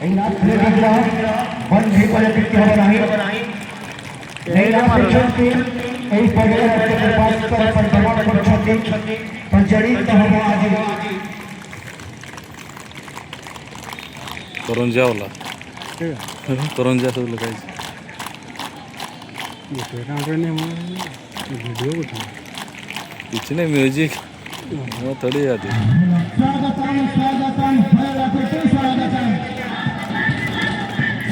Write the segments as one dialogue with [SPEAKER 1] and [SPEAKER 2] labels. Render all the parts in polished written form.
[SPEAKER 1] এই রাত্রে দেখলাম বন্ধে করে দেখতে হবে নাই এই রাত্রে এই পর্যায়ে রাজ্যের বাস্তব ভ্রমণ করছেন প্রচারিত হব আজ
[SPEAKER 2] करंजिया वाला करंजिया सब लगाई पीछे नहीं म्यूजिक वो थोड़ी आती
[SPEAKER 1] स्वागतम स्वागतम स्वागतम स्वागतम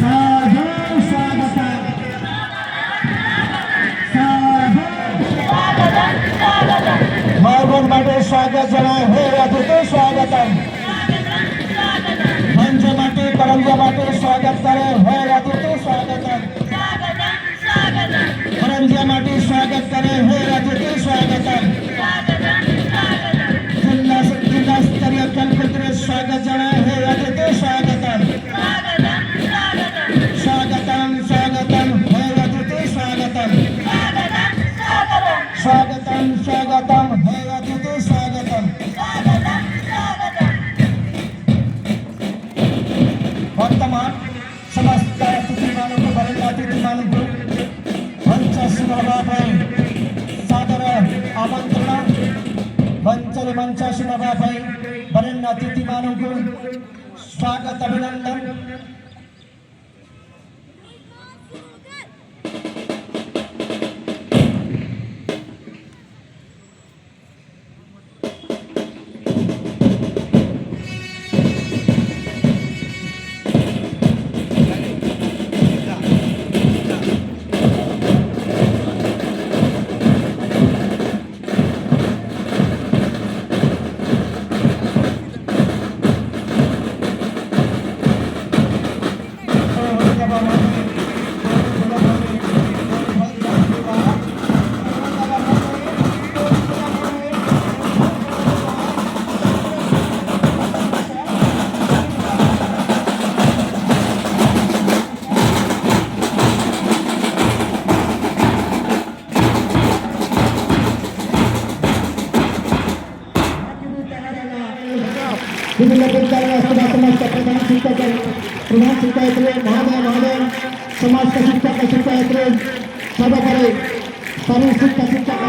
[SPEAKER 1] साधु स्वागतम मार्गों માટે સ્વાગત જણાય હે અતિથિ સ્વાગતમ મંચ માટે કરંજા માટે સ્વાગત કરે હે અતિથિ સ્વાગતમ કરંજા માટે સ્વાગત કરે હે અતિથિ સ્વાગતમ જિલ્લા સ્તરીય ખેલકૂદને સ્વાગત જણાય હે અતિથિ સ્વાગતમ સ્વાગતમ સ્વાગતમ હે અતિથિ સ્વાગતમ स्वागतम स्वागतम हे अतिथि स्वागतम वर्तमान समस्त अतिथिमानों को बड़े अतिथिमानों को मंच सुनवाई सादर आमंत्रण मंच सुनवाई बड़े अतिथिमानों को स्वागत अभिनंदन विभिन्न विद्यालय समाज का प्रधान शिक्षक महोदय समाज का शिक्षक सब करे सभी शिक्षक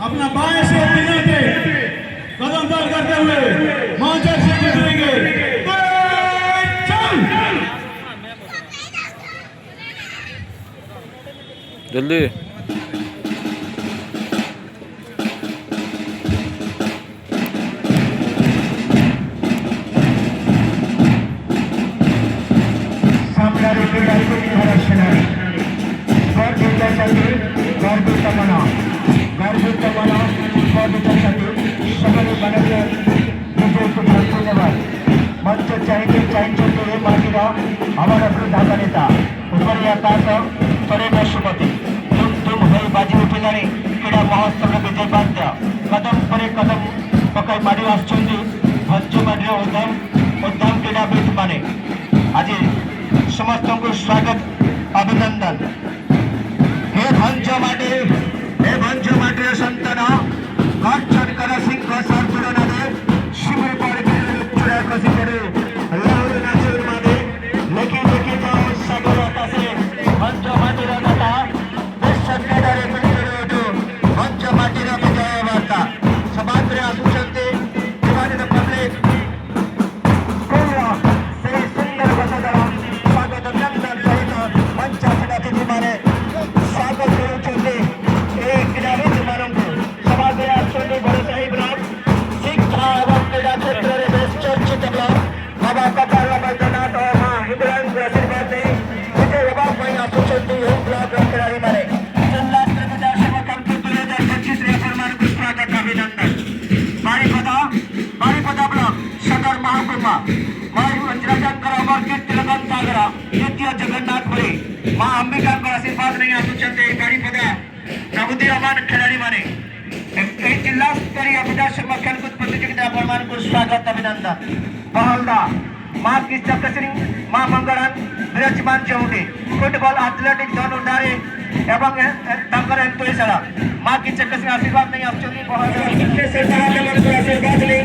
[SPEAKER 3] अपना बाएं से पीछे के कदम दर करते हुए मंच से गुजरेंगे
[SPEAKER 2] जल्दी
[SPEAKER 1] मंच चाहिए माटिरा हमारा ढाका नेता उपरी आकाश परे पशुपति तुम हई बाजी उठिलानी क्रीड़ा महोत्सव विजय बाध्य कदम परे कदम पकाई माड़ी आसुंदी भंजमाड़ी उद्यम क्रीड़ाविद माने आज समस्त को स्वागत अभिनंदन हे भंजमाड़ी संतान कांचन कर सिंह सर्जुन शिविर पर चुड़ा खसी पड़े लाउड नाचर माने लेकी जाओ सागर आकाशे भंजमाड़ी कथा देश क्रीडारे पिंजरे भंजमाड़ी विजय वार्ता समाज आसुचंते डिवाइडेड पब्लिक कोला से सुंदर वसदरा स्वागत नंदन सहित मंच अतिथि माने स्वागत करुचंते एक क्रीडाविद मानंकु समाज आसुचंते बड़े साहिब राम शिक्षा एवं क्रीडा क्षेत्र रे बेस चर्चित बाबा कपाल बैद्यनाथ और मां हिंदुरान को आशीर्वाद दे विजय बाबा भाई आसुचंते एक ब्लॉक खिलाड़ी माने जिला स्तरीय विद्या सेवा कमिटी 2025 रे फरमान को स्वागत अभिनंदन बारीपदा ब्लॉक सदर महाकुमा वज्रशंकर अमर कीर्ति लगन सागर द्वितीय जगन्नाथपुरी मां अंबिका को आशीर्वाद नहीं आसुचंते बारीपदा प्रबुद्धि अमान खिलाड़ी माने जिला स्तरीय विद्या सेवा खेलकूद प्रतियोगिता स्वागत अभिनंदन पहलदा माँ की चक्कसिंह माँ मंगलन विराजमान चौटे फुटबॉल एथलेटिक दोनों नारे एवं तंकर एंतुशाला माँ की चक्कसिंह आशीर्वाद नहीं आचुनी पहलदा आशीर्वाद ले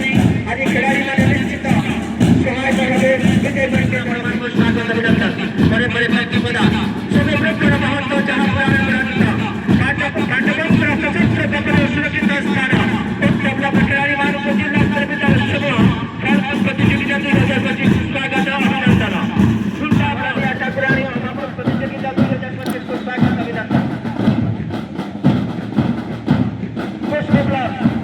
[SPEAKER 1] आज खिलाड़ी माने निश्चित सहाय करबे विजय बनके बराबर को स्वागत अभिनंदन बड़े बड़े व्यक्ति बड़ा सभी लोग महत्व जहां पर सशस्त्र बलों सुरक्षित स्थान खिलाड़ी मानव को जिला स्तर पर प्रतियोगिता 2025 स्वागत अभिनंदन प्रतियोगिता 2025 को स्वागत अभिनंदन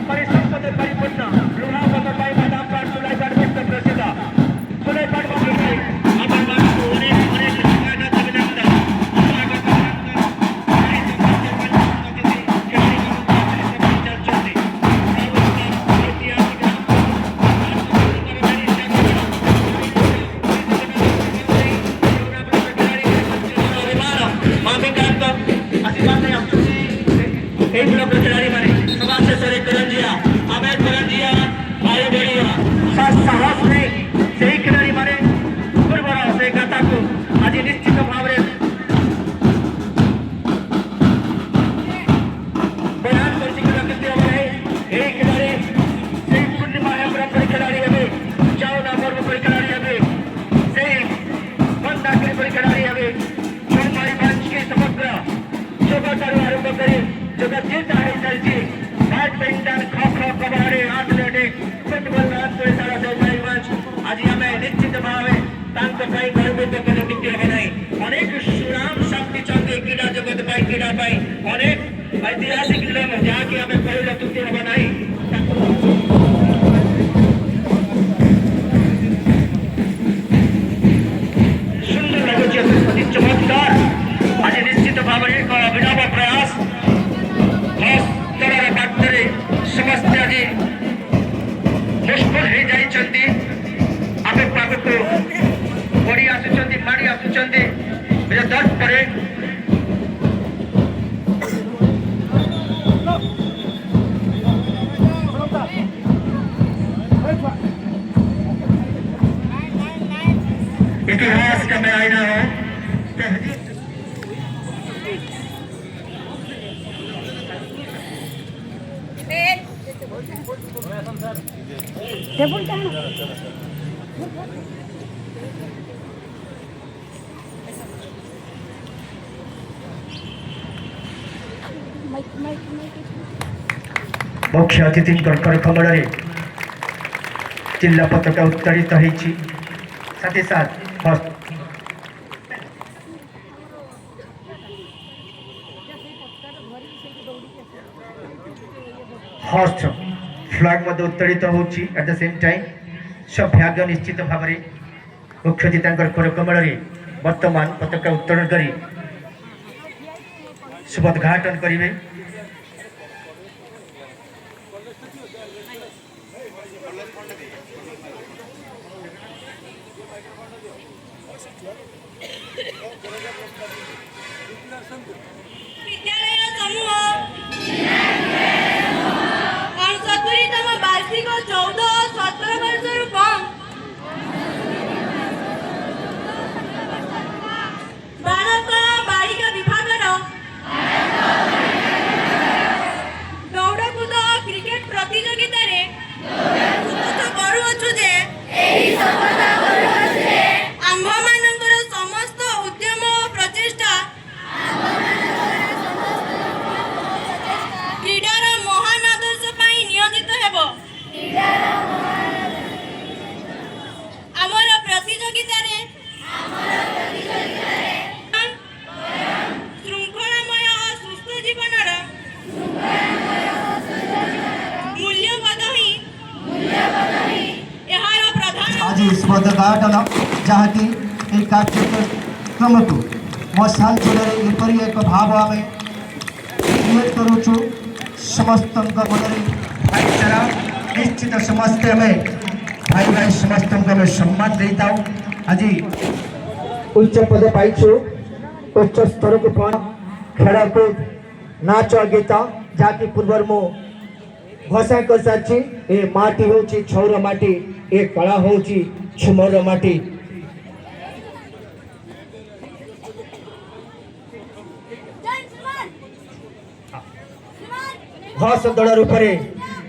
[SPEAKER 1] परिश्रम परिपूर्ण लोहा पकड़ाई मैदान पर सुलाईपाट विश्व प्रसिद्ध सुलाईपाट खिलाड़ी माने समाज से करंजिया अमेर करंजिया आयो बढ़िया साहस नहीं सही खिलाड़ी माने पूर्वरा से गाता को आज निश्चित भाव रे बयान करती करते हुए हे खिलाड़ी सही पूर्णिमा है बराबर खिलाड़ी है जाओ ना पर्व पर खिलाड़ी है सही बंदा के पर खिलाड़ी है हमारी मंच के समग्र जगतारू आरंभ करें जगत जीता है चलती badminton kho-kho kabaddi athletic football एंतुशाला से मंच आज हमें निश्चित भाव तांको पाई गर्वित करने दिखते हैं नहीं अनेक सुनाम शक्ति चंदी क्रीड़ा जगत पाई क्रीड़ा पाई अनेक ऐतिहासिक लोग जाके हमें पहले तुते बनाई सुंदर लगे चमत्कार आज निश्चित भाव एक अभिनव प्रयास समस्त आज निष्फल हो जाइछन्ति आगे पागको बड़ी आसुछन्ति माड़ी आसुछन्ति दर्द परे इतिहास का मैं आईना हूँ
[SPEAKER 4] टेबल क्या है
[SPEAKER 1] मुख्य अतिथि कमल जिला पताका उत्तोलित होती साथ ही साथ हॉस्ट फ्लैग मध्य उत्तोलित होती एट द सेम टाइम सौभाग्य निश्चित भाव में मुख्य अतिथि कमल वर्तमान पताका उत्तोलन कर शुभोद्घाटन करेंगे
[SPEAKER 5] विद्यालय समूह 69तम वार्षिक 14-17 वर्षर कम भारत बालिका विभाग दौड़कूद क्रिकेट प्रतियोगिता करुछु जे आंभ मानकर समस्त उद्यम प्रचेष्टा क्रीडार महान आदर्श पाई नियोजित हेब आमर प्रतियोगिता श्रृंखलामय सुस्थ जीवनर मूल्यबोध ही एहार प्रधान
[SPEAKER 1] आज शुभोद्घाटन जहाँकि यह कार्यक्रम को मो सांचल एपरी एक भाव आम क्रिएट करुचु समस्त मन भाईचारा निश्चित समस्ते आम भाई भाई समस्त सम्मान दे था आज उच्च पद पाइछु उच्च स्तर को खेलकूद नाच गीत जहाँकि पूर्व मु घोषणा कर सारी माटी हूँ छौर माटी ଏ କଳା ହେଉଛି ଝୁମର ମାଟି। ଘୋଷ ଦଳ ରୂପରେ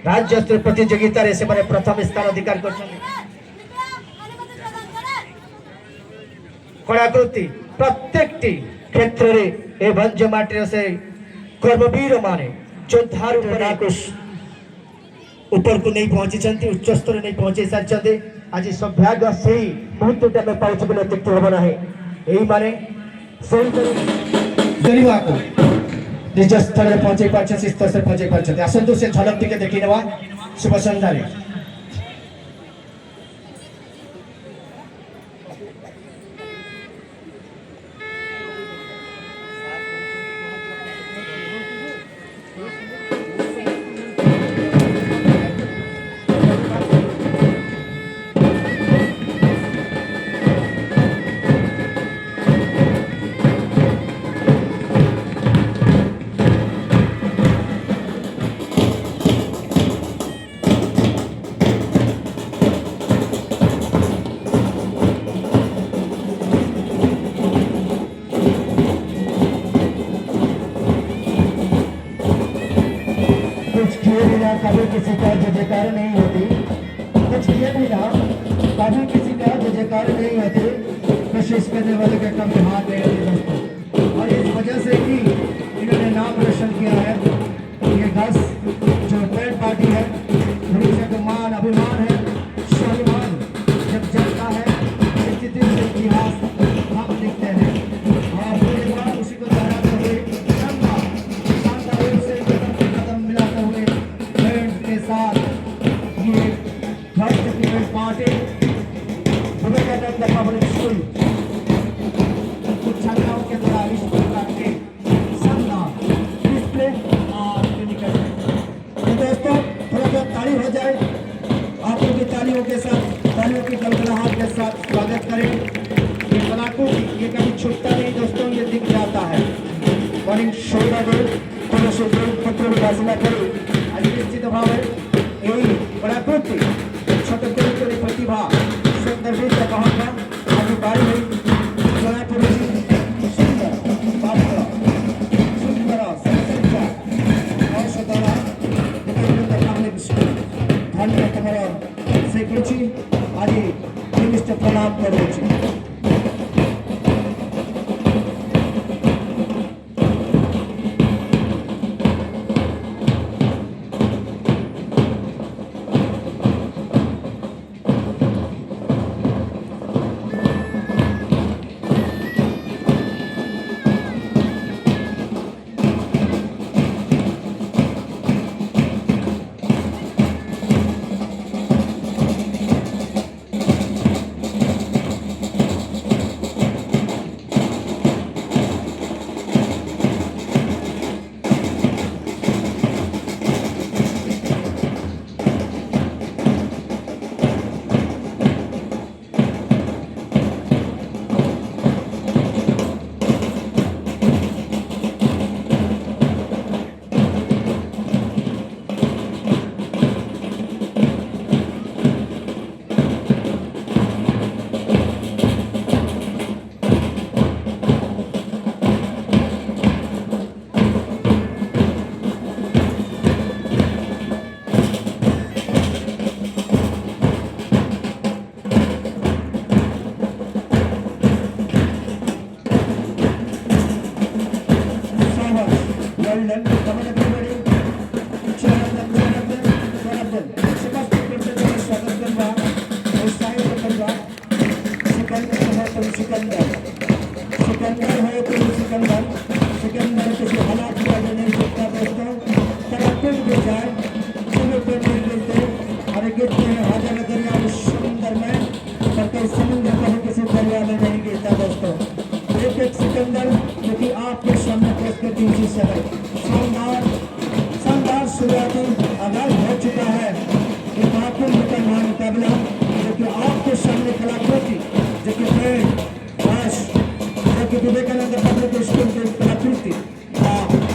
[SPEAKER 1] ରାଜ୍ୟସ୍ତରୀୟ ପ୍ରତିଯୋଗିତାରେ ସେମାନେ ପ୍ରଥମ ସ୍ଥାନ ଅଧିକାର କରିଛନ୍ତି। କଳାକୃତି ପ୍ରତ୍ୟେକଟି କ୍ଷେତ୍ରରେ ଏ ଭଞ୍ଜ ମାଟିର ସେ କର୍ମବୀର ମାନେ ଯୋଦ୍ଧା ରୂପରେ ଉପରକୁ ନେଇ ପହଞ୍ଚିଛନ୍ତି, ଉଚ୍ଚ ସ୍ତରରେ ନେଇ ପହଞ୍ଚେଇ ସାରିଛନ୍ତି। ଆଜି ସୌଭାଗ୍ୟ ସେଇ ମୁହୂର୍ତ୍ତଟି ଆମେ ପାଉଛୁ ବୋଲି ଅତ୍ୟୁକ୍ତି ହେବ ନାହିଁ। ଏଇମାନେ ସେହିପରି ଖେଳିବାକୁ ନିଜ ସ୍ଥଳରେ ପହଞ୍ଚେଇ ପାରିଛନ୍ତି, ଶୀର୍ଷ ସ୍ତରରେ ପହଞ୍ଚେଇ ପାରିଛନ୍ତି। ଆସନ୍ତୁ ସେ ଝଲକ ଟିକେ ଦେଖି ନେବା ଶୁଭ ସନ୍ଧ୍ୟାରେ। कभी किसी का जय जयकार नहीं होती, कुछ किए बिना कभी किसी का जय जयकार नहीं होती। कोशिश करने वाले का कभी हाथ नहीं होती दोस्तों। और इस वजह से ही इन्होंने नाम रोशन किया है। ये 10 जो थर्ड पार्टी है, उड़ीसा का मान अभिमान है, स्वाभिमान जब जलता है स्थिति से इतिहास हम लिखते हैं। और पूरी बात उसी को दोहराते हुए शानदार रूप से कदम मिलाते हुए के साथ ये first party Vivekanand public school कुछ छात्राओं के द्वारा इस प्रकार के शानदार डिस्प्ले और क्लिनिकल। तो दोस्तों थोड़ा सा ताली हो जाए, आप लोग की तालियों के साथ, तालियों की गड़गड़ाहट के साथ स्वागत करें। ये पलाकू ये कभी छूटता नहीं दोस्तों, ये दिख जाता है। मॉर्निंग शोधा दे थोड़ा से पत्र विकासना करें आज निश्चित भावे यही कलाकृति छोटे छोटे प्रतिभा संदर्भित कहूँगा आगे बारी हुई कलापुरी सुंदर पात्र सुंदर संस्कृत और सदरा पब्लिक स्कूल धन्य तुम्हारा से कुछ आज निमिष्ट प्रणाम करूँ। विवेकानंद पब्लिक स्कूल की कलाकृति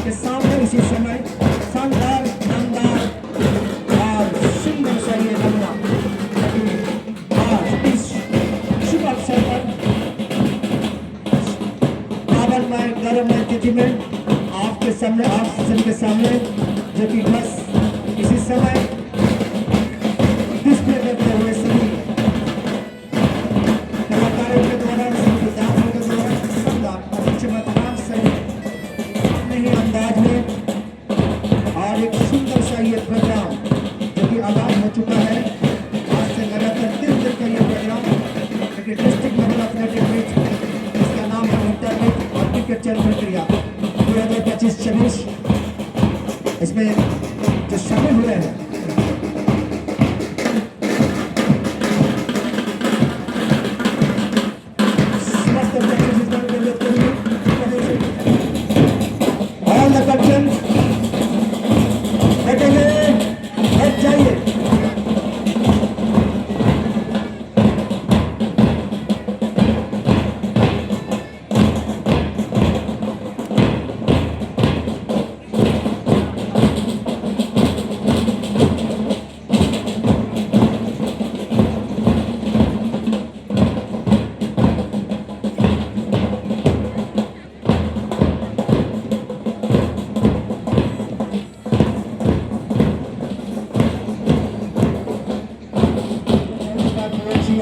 [SPEAKER 1] के सामने इसी समय शानदार, शानदार और सुंदर सा ये नमूना सामने आप सबके सामने जो कि बस इसी समय डिस्प्ले करते हुए सभी कलाकारों के द्वारा सभी विद्यार्थियों के द्वारा शानदार अच्छे मतदान सही अपने ही अंदाज में और एक सुंदर सा ये प्रोग्राम जो कि आगाज हो चुका है। आज से लगातार 3 दिन का ये programme district level athletic meet, इसका नाम है इंटर मीट और क्रिकेट चैंपियन क्रिया 2025-26। इसमें जो शामिल हुए हैं समस्त ऑल द कैप्टन बैठेंगे, बैठ जाइए।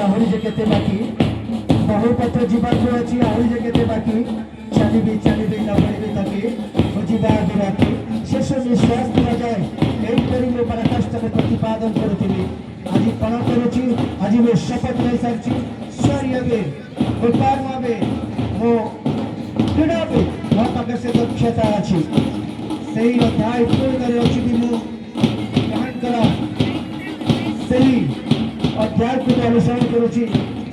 [SPEAKER 1] ଆହୁରି ଯେ କେତେ ବାକି ବହୁପତ୍ର ଯିବାକୁ ଅଛି, ଆହୁରି ଯେ କେତେ ବାକି ଚାଲିବି ନ ପଡ଼ିବି ତାକି ବୁଝିବା ରାତି ଶେଷ ନିଶ୍ୱାସ ଦିଆଯାଏ। ଏହିପରି ମୁଁ ପରାକାଷ୍ଠରେ ପ୍ରତିପାଦନ କରୁଥିଲି। ଆଜି କ'ଣ କରୁଛି, ଆଜି ମୁଁ ଶପଥ ନେଇସାରିଛି। ସ୍ୱରୀୟବେ ଉପାର୍ବେ ମୋ କ୍ରୀଡ଼ାବେ ମୋ ପାଖରେ ସେ ଦକ୍ଷତା ଅଛି। ସେହି ଅଧ୍ୟାୟ ପୂର୍ଣ୍ଣରେ ଅଛି ବି ମୁଁ ଗ୍ରହଣ ସେହି अध्याय को अनुसरण करुची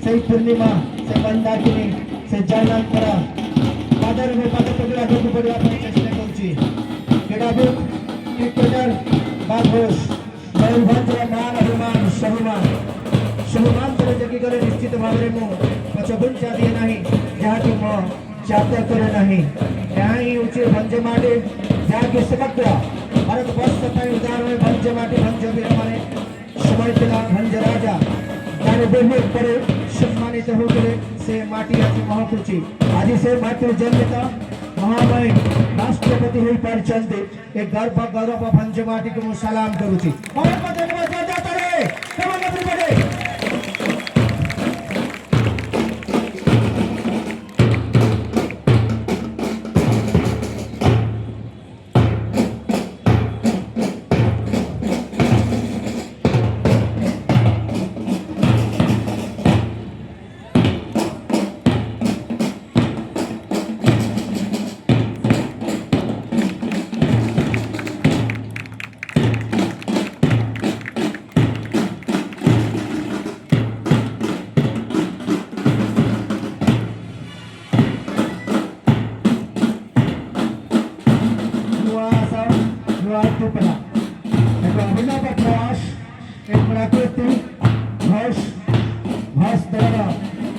[SPEAKER 1] सही पूर्णिमा से मंदाकिनी से जयनाथरा पादर में पाद पकड़े आगे को बढ़िया अपनी चेष्टा करुची। क्रीड़ाविद क्रिकेटर बाघोष मयूरभंज मान अभिमान स्वाभिमान करे जगी करे निश्चित भाव में मु पचगुंचा दिए नहीं जहाँ की मो चाहते करे नहीं। यहाँ ही ऊंचे भंज माटे जहाँ की समग्र भारत वर्ष पर उदाहरण भंज माटे भंज वीर माने समय पिला भंज राजा तारे बेहद पड़े सम्मानित हो गए से माटी आज महाकुची आज से माटी जन्मता महामय राष्ट्रपति हुई पर चलते एक गर्व गौरव भंज माटी को सलाम करुची और पदे जाता रे कमन एवरीबॉडी।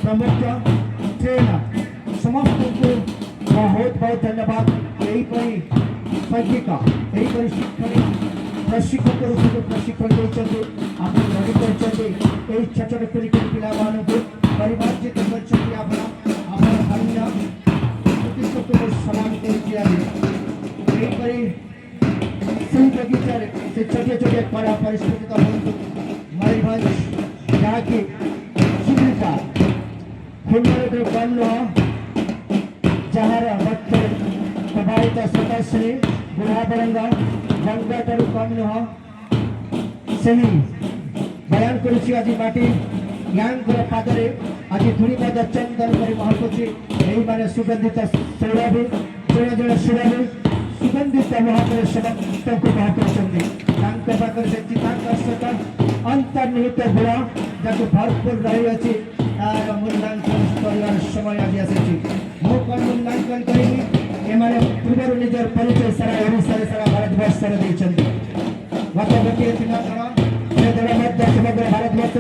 [SPEAKER 1] प्रमुख ट्रेनर समस्त को बहुत बहुत धन्यवाद। यही परी पत्रिका यही परी प्रशिक्षक प्रशिक्षण देते आप रेडी कर छोट क्रिकेट पिला परिमार्जित कर सलाम करी बगीचार से छोटे छोटे पड़ा परिस्थिति मयूरभंज जहाँ की जीविका हिमालय कम जहार भक्त प्रभावित सदस्य बुढ़ा बरंगा गंगा ठार कम नुह सही बयान करुच्ची आज माटी यांकर पादरे आज धूलिपद चंदन कर महकुची यही माने सुगंधित सौरभी जड़े जड़े सुरभी सुगंधित महापर समस्त को महकुचंदी पाखर से चिताकर्षक अंतर्निहित गुण जहाँ भरपूर रही अच्छी तार मूल्यांकन कर समय आज आसी मु कौन मूल्यांकन करी एमाने पूर्व निजर परिचय सारा ओडिशा सारा भारतवर्ष गत गोटे दिन दल समग्र भारतवर्ष